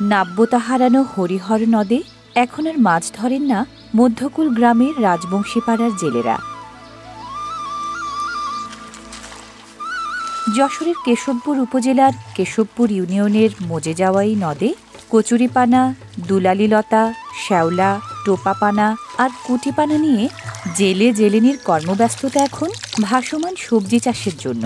নাব্যতা হারানো হরিহর নদে এখন আর মাছ ধরেন না মধ্যকুল গ্রামের রাজবংশীপাড়ার জেলেরা। যশোরের কেশবপুর উপজেলার কেশবপুর ইউনিয়নের মজেজাওয়াই নদে কচুরিপানা, দুলালিলতা, শ্যাওলা, টোপাপানা আর কুটিপানা নিয়ে জেলে জেলেনির কর্মব্যস্ততা এখন ভাসমান সবজি চাষের জন্য।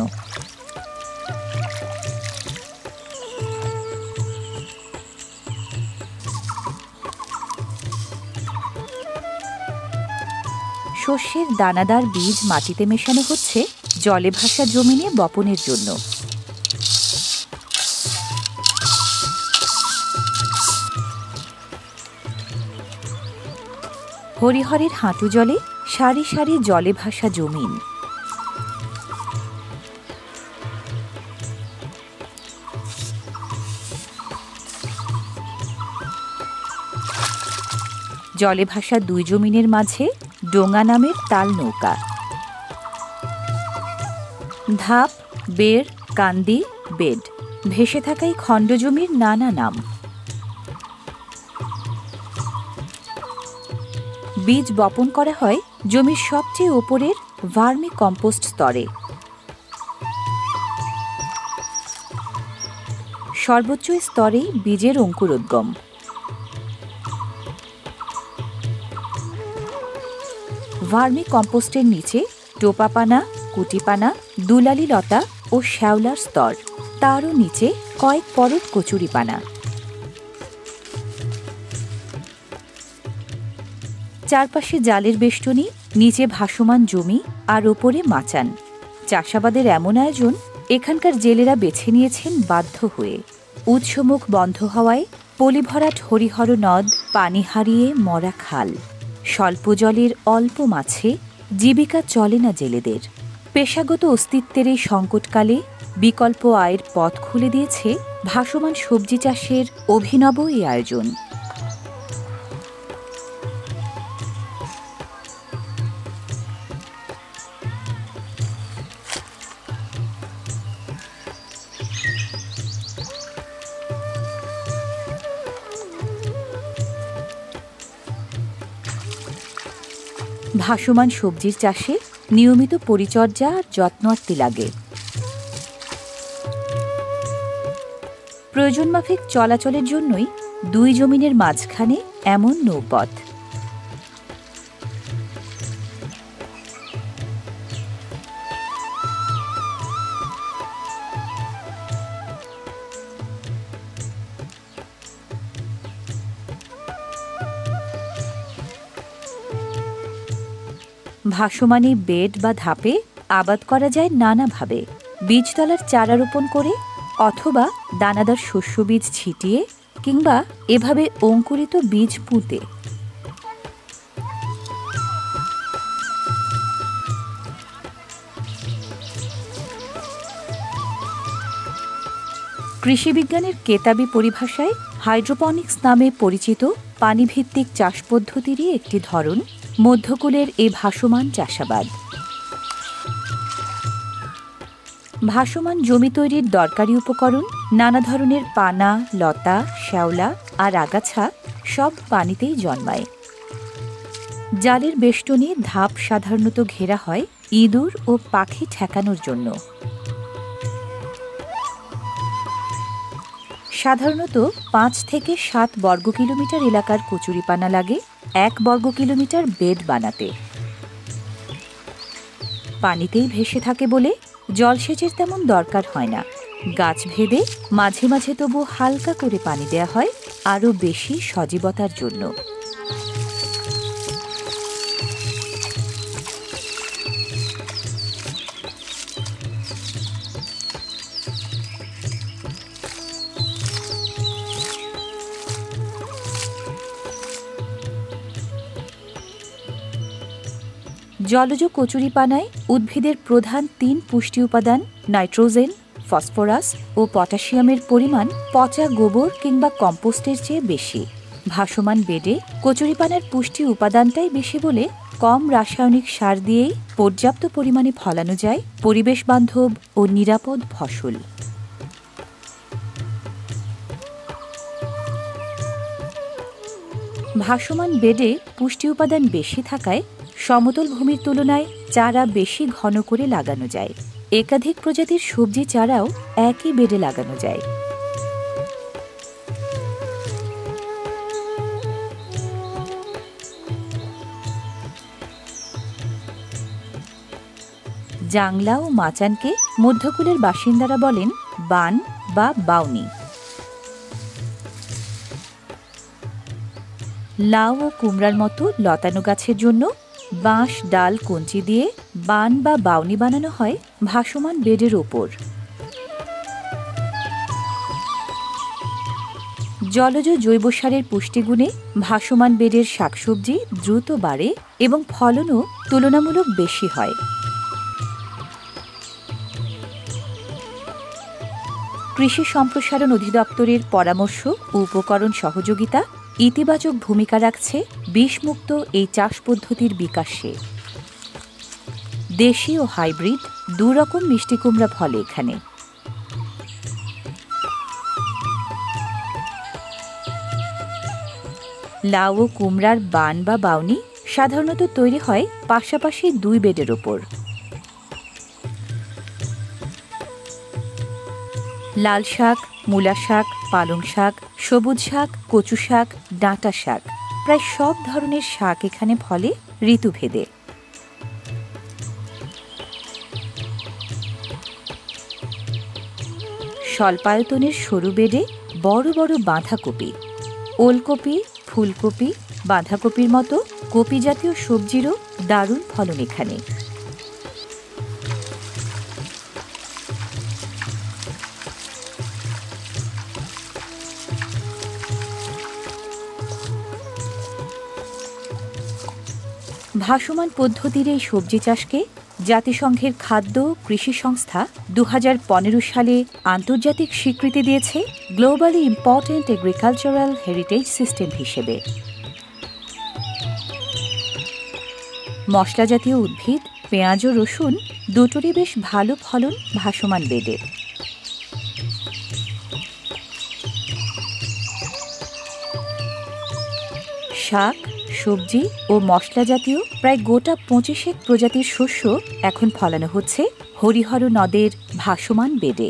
শস্যের দানাদার বীজ মাটিতে মেশানো হচ্ছে জলে ভাসা জমিনে বপনের জন্য। হরিহরের হাঁটু জলে সারি সারি জলে ভাসা জমিন। জলে ভাসা দুই জমিনের মাঝে ডোঙা নামের তাল নৌকা। ধাপ, বেড়, কান্দি, বেড ভেসে থাকাই খণ্ড জমির নানা নাম। বীজ বপন করা হয় জমির সবচেয়ে ওপরের ভার্মি কম্পোস্ট স্তরে। সর্বোচ্চ স্তরেই বীজের অঙ্কুরোদ্গম। ভার্মি কম্পোস্টের নিচে টোপাপানা, কুটিপানা, দুলালিলতা ও শ্যাওলার স্তর, তারও নিচে কয়েক পরত কচুরিপানা। চারপাশে জালের বেষ্টনী, নিচে ভাসমান জমি আর ওপরে মাচান। চাষাবাদের এমন আয়োজন এখানকার জেলেরা বেছে নিয়েছেন বাধ্য হয়ে। উৎসমুখ বন্ধ হওয়ায় পলিভরাট হরিহর নদ পানি হারিয়ে মরা খাল। স্বল্প জলের অল্প মাছে জীবিকা চলে না জেলেদের। পেশাগত অস্তিত্বের এই সংকটকালে বিকল্প আয়ের পথ খুলে দিয়েছে ভাসমান সবজি চাষের অভিনব এই আয়োজন। ভাসমান সবজির চাষে নিয়মিত পরিচর্যা আর যত্নার্থী লাগে। প্রয়োজন মাফিক চলাচলের জন্যই দুই জমিনের মাঝখানে এমন নৌপথ। ভাসমানি বেড বা ধাপে আবাদ করা যায় নানাভাবে। বীজতলার চারা রোপণ করে অথবা দানাদার শস্য বীজ ছিটিয়ে কিংবা এভাবে অঙ্কুরিত বীজ পুঁতে। কৃষিবিজ্ঞানের কেতাবি পরিভাষায় হাইড্রোপনিক্স নামে পরিচিত পানিভিত্তিক চাষ পদ্ধতিরই একটি ধরন মধ্যকুলের এ ভাসমান চাষাবাদ। ভাসমান জমি তৈরির দরকারি উপকরণ নানা ধরনের পানা, লতা, শ্যাওলা আর আগাছা সব পানিতেই জন্মায়। জালের বেষ্টনী ধাপ সাধারণত ঘেরা হয় ইঁদুর ও পাখি ঠেকানোর জন্য। সাধারণত ৫ থেকে ৭ বর্গ কিলোমিটার এলাকার কচুরিপানা লাগে ১ বর্গ কিলোমিটার বেড বানাতে। পানিতেই ভেসে থাকে বলে জলসেচের তেমন দরকার হয় না। গাছ ভেদে মাঝে মাঝে তবু হালকা করে পানি দেয়া হয় আরও বেশি সজীবতার জন্য। জলজ কচুরিপানায় উদ্ভিদের প্রধান ৩ পুষ্টি উপাদান নাইট্রোজেন, ফসফরাস ও পটাশিয়ামের পরিমাণ পচা গোবর কিংবা কম্পোস্টের চেয়ে বেশি। ভাসমান বেডে কচুরিপানার পুষ্টি উপাদানটাই বেশি বলে কম রাসায়নিক সার দিয়েই পর্যাপ্ত পরিমাণে ফলানো যায় পরিবেশ বান্ধব ও নিরাপদ ফসল। ভাসমান বেডে পুষ্টি উপাদান বেশি থাকায় সমতল ভূমির তুলনায় চারা বেশি ঘন করে লাগানো যায়। একাধিক প্রজাতির সবজি চারাও একই বেডে লাগানো যায়। জাংলা ও মাচানকে মধ্যকুলের বাসিন্দারা বলেন বান বা বাউনি। লাউ ও কুমড়ার মতো লতানো গাছের জন্য বাঁশ ডাল কঞ্চি দিয়ে বান বা বাউনি বানানো হয় ভাসমান বেডের ওপর। জলজ জৈব সারের পুষ্টিগুণে ভাসমান বেডের শাকসবজি দ্রুত বাড়ে এবং ফলনও তুলনামূলক বেশি হয়। কৃষি সম্প্রসারণ অধিদপ্তরের পরামর্শ ও উপকরণ সহযোগিতা ইতিবাচক ভূমিকা রাখছে বিষমুক্ত এই চাষ পদ্ধতির বিকাশে। দেশি ও হাইব্রিড দুরকম মিষ্টি কুমড়া ফলে এখানে। লাউ ও কুমড়ার বান বা বাউনি সাধারণত তৈরি হয় পাশাপাশি দুই বেডের ওপর। লাল শাক, মূলা শাক, পালং শাক, সবুজ শাক, কচু শাক, ডাঁটা শাক প্রায় সব ধরনের শাক এখানে ফলে ঋতুভেদে। স্বল্পায়তনের সরু বেডে বড় বড় বাঁধাকপি, ওলকপি, ফুলকপি, বাঁধাকপির মতো কপি জাতীয় সবজিরও দারুণ ফলন এখানে। ভাসমান পদ্ধতির এই সবজি চাষকে জাতিসংঘের খাদ্য কৃষি সংস্থা 2015 সালে আন্তর্জাতিক স্বীকৃতি দিয়েছে globally important agricultural heritage system হিসেবে। মশলা জাতীয় উদ্ভিদ, পেঁয়াজ ও রসুন দুটোরই বেশ ভালো ফলন ভাসমান বেডে। শাক, সবজি ও মশলা জাতীয় প্রায় গোটা 25 প্রজাতির শস্য এখন ফলানো হচ্ছে হরিহর নদের ভাসমান বেডে।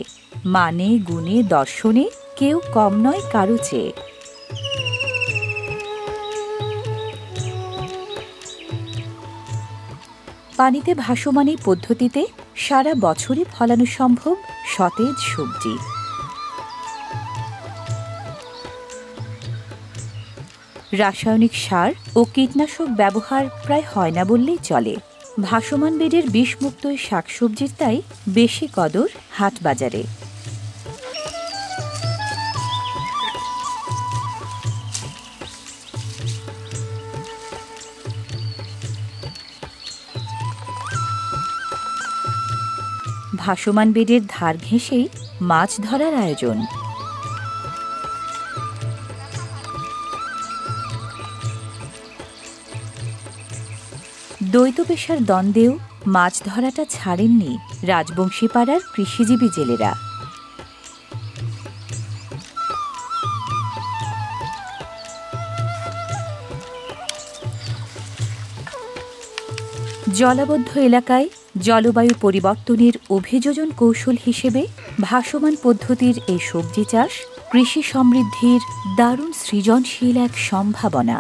মানে গুণে দর্শনে কেউ কম নয় কারো চেয়ে। পানিতে ভাসমান এই পদ্ধতিতে সারা বছরই ফলানো সম্ভব সতেজ সবজি। রাসায়নিক সার ও কীটনাশক ব্যবহার প্রায় হয় না বললেই চলে। ভাসমান বেডের বিষমুক্ত শাকসবজির তাই বেশি কদর হাট বাজারে। ভাসমান বেডের ধার ঘেঁষেই মাছ ধরার আয়োজন। দ্বৈত পেশার দ্বন্দ্বেও মাছ ধরাটা ছাড়েননি রাজবংশী পাড়ার কৃষিজীবী জেলেরা। জলাবদ্ধ এলাকায় জলবায়ু পরিবর্তনের অভিযোজন কৌশল হিসেবে ভাসমান পদ্ধতির এই সবজি চাষ কৃষি সমৃদ্ধির দারুণ সৃজনশীল এক সম্ভাবনা।